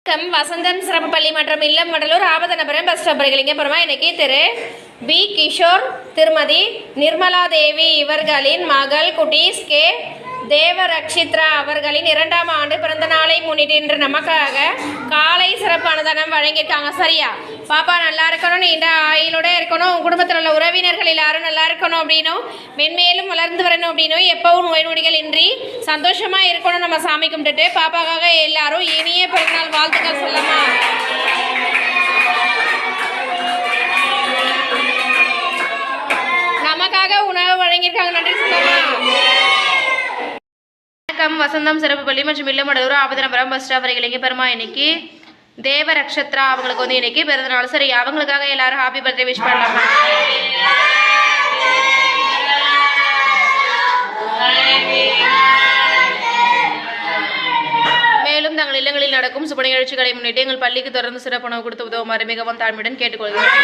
வசந்தம் சிறப்பு பள்ளி மற்றும் இல்லம் வடலூர் ஆபதனபுரம் பஸ் ஸ்டாப்பர்களுங்க. அப்புறமா இன்னைக்கு திரு பி கிஷோர், திருமதி நிர்மலா தேவி இவர்களின் மகள் குட்டீஸ் கே தேவரக்ஷித்ரா அவர்களின் 2ஆம் ஆண்டு பிறந்த நாளை முன்னிட்டு இன்று நமக்காக காலை சிறப்பு அன்னதானம் வழங்கியிருக்காங்க. சரியா பாப்பா நல்லா இருக்கணும், நீண்ட ஆயுளோட இருக்கணும், உன் குடும்பத்தில் உள்ள உறவினர்கள் எல்லாரும் நல்லா இருக்கணும் அப்படின்னும் மென்மேலும் வளர்ந்து வரணும் அப்படின்னும் எப்பவும் நோய் நொடிகள் இன்றி சந்தோஷமா இருக்கணும் நம்ம சாமி கும்பிட்டுட்டு பாப்பாக்காக எல்லாரும் இனிய பிறந்தநாள் வாழ்த்துக்கள் சொல்லமா. நமக்காக உணவு வழங்கியிருக்காங்க, நன்றி சொல்லமா. வணக்கம். வசந்தம் சிறப்பு பள்ளி மற்றும் இல்லம் வடலூர் ஆபதனபுரம் பஸ் ஸ்டாப் வரைக்கும் பெருமா இன்னைக்கு தேவரக்ஷத்ரா அவங்களுக்கு வந்து இன்னைக்கு பிறந்தநாள். சரி, அவங்களுக்காக எல்லாரும் ஹாப்பி பர்த்டே விஷ் பண்ணலாமா. மேலும் தங்கள் இல்லங்களில் நடக்கும் சுப நிகழ்ச்சிகளை முன்னிட்டு எங்கள் பள்ளிக்கு தொடர்ந்து சிறப்பு உணவு கொடுத்து உதவுமாறு மிகவும் தாழ்மையுடன் கேட்டுக்கொள்கிறேன்.